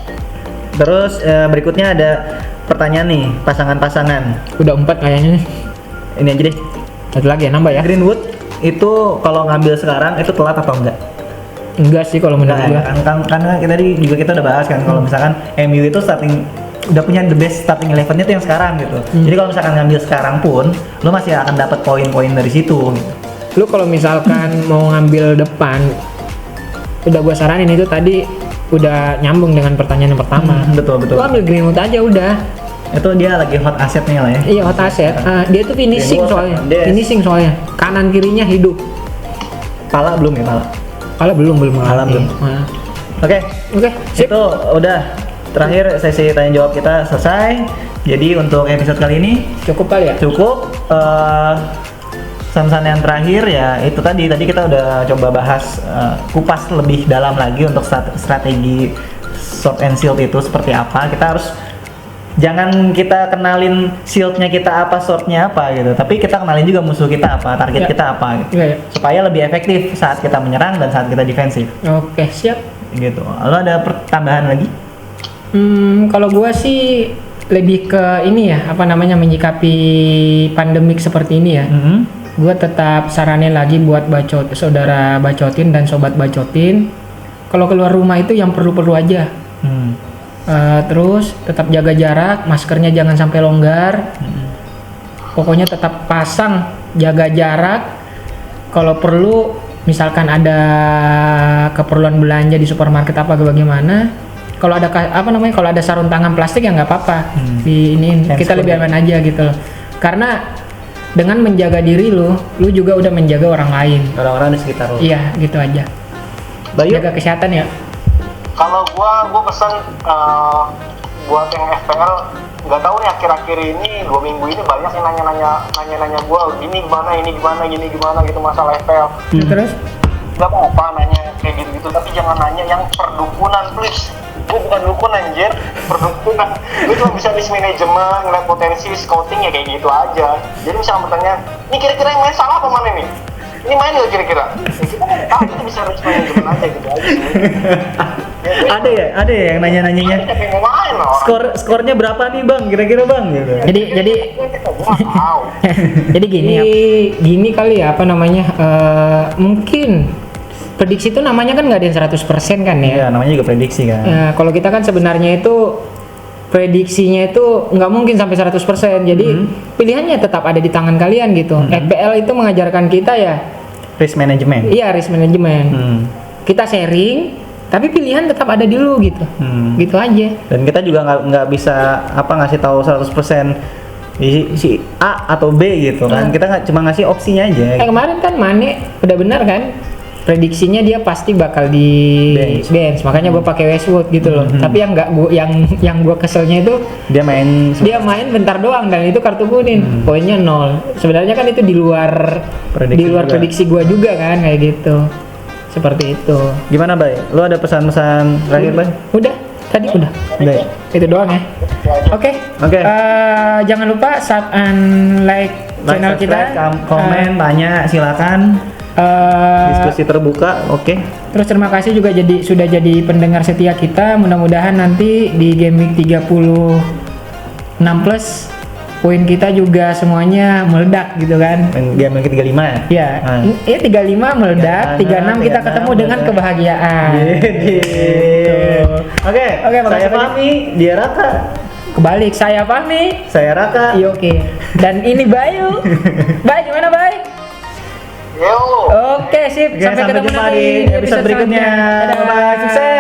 Terus berikutnya ada pertanyaan nih, pasangan-pasangan. Udah 4 kayaknya nih. Ini aja deh. Satu lagi ya, nambah ya? Greenwood itu kalau ngambil sekarang itu telat atau enggak? Enggak sih kalau menurut Nah, gua. karena kita kita udah bahas kan kalau misalkan MU itu udah punya the best starting 11-nya tuh yang sekarang gitu. Jadi kalau misalkan ngambil sekarang pun, lu masih akan dapat poin-poin dari situ gitu. Lu kalau misalkan mau ngambil depan, udah gua saranin itu tadi udah nyambung dengan pertanyaan yang pertama. Betul. Lu ambil Greenwood aja udah. Itu dia lagi hot assetnya lah ya. Iya, hot asset. Dia tuh finishing Greenwood, soalnya. Fernandes. Finishing soalnya. Kanan kirinya hidup. Pala belum ya, Pala? Kalau belum Pala mengalami. belum. Nah. Oke. Oke, sip. Itu udah terakhir sesi tanya jawab kita selesai. Jadi untuk episode kali ini Cukup kali ya? cukup. Pesan-pesan yang terakhir ya itu tadi kita udah coba bahas kupas lebih dalam lagi untuk strategi sword and shield itu seperti apa. Kita harus jangan kita kenalin shieldnya kita apa, swordnya apa gitu, tapi kita kenalin juga musuh kita apa, target Ya. kita apa gitu. Iya, ya. Supaya lebih efektif saat kita menyerang dan saat kita defensif Oke, siap. gitu. Lalu ada tambahan lagi? Kalau gua sih lebih ke ini ya, apa namanya, menyikapi pandemik seperti ini ya. Gua tetap saranin lagi buat saudara bacotin dan sobat bacotin. Kalau keluar rumah itu yang perlu-perlu aja. Terus tetap jaga jarak, maskernya jangan sampai longgar. Pokoknya tetap pasang, jaga jarak. Kalau perlu, misalkan ada keperluan belanja di supermarket apa bagaimana, kalau ada kalau ada sarung tangan plastik ya nggak apa-apa. Di ini kita lebih aman aja gitu loh. Karena dengan menjaga diri lu juga udah menjaga orang lain. Orang-orang di sekitar lo. Iya, gitu aja. Bayu? Jaga kesehatan ya. Kalau gua pesan buat yang FPL, nggak tahu nih akhir-akhir ini 2 minggu ini banyak yang nanya gua ini gimana gitu masalah FPL. Terus Nggak apa-apa nanya kayak gitu tapi jangan nanya yang perdukunan please. Gua bukan dukun anjir, perdukunan. Lu cuma bisa manajemen, ngeliat potensi, scouting ya kayak gitu aja. Jadi misalnya bertanya, ini kira-kira yang main salah apa mana nih? Ini main nggak kira-kira? Ya, kita nggak tahu, kita bisa risk manajemen aja gitu aja sih. Ada ya yang nanya-nanyanya. Siapa yang mau main loh? Skornya berapa nih bang? Kira-kira bang gitu. jadi Gua nggak tahu. jadi gini kali ya, apa namanya, mungkin prediksi itu namanya kan nggak ada yang 100% kan ya. Iya, namanya juga prediksi kan. Kalau kita kan sebenarnya itu prediksinya itu nggak mungkin sampai 100%. Jadi pilihannya tetap ada di tangan kalian gitu. FPL itu mengajarkan kita ya, Risk management. iya, risk management. Kita sharing, tapi pilihan tetap ada di lu gitu. Gitu aja. Dan kita juga nggak bisa ngasih tahu 100% si A atau B gitu kan. Kita cuma ngasih opsinya aja. Kemarin kan Mane udah benar kan? Prediksinya dia pasti bakal di bench. Makanya gue pakai Westwood gitu loh. Tapi yang gue keselnya itu Dia main bentar doang dan itu kartu kuning. Poinnya 0. Sebenarnya kan itu di luar prediksi gue juga kan, kayak gitu. Seperti itu. Gimana, Bay? Lu ada pesan-pesan terakhir, Bay? Udah, tadi udah. Udah. Itu doang ya. Oke. Jangan lupa like channel kita. Komen, tanya, silakan. Diskusi terbuka, oke. Terus terima kasih juga sudah jadi pendengar setia kita. Mudah-mudahan nanti di game week 36 plus poin kita juga semuanya meledak gitu kan. Game week 35 ya? Iya. 35 meledak, 36 kita ketemu dengan kebahagiaan. Oke, makasih saya banyak. Fahmi, dia Raka. Kebalik, saya Fahmi. Saya Raka. Iya, oke. Dan ini Bayu. Bay, gimana Bay? Yo. Oke, sip. Oke, Sampai ketemu jumpa nanti di episode berikutnya. selanjutnya. Dadah. Bye-bye, sukses.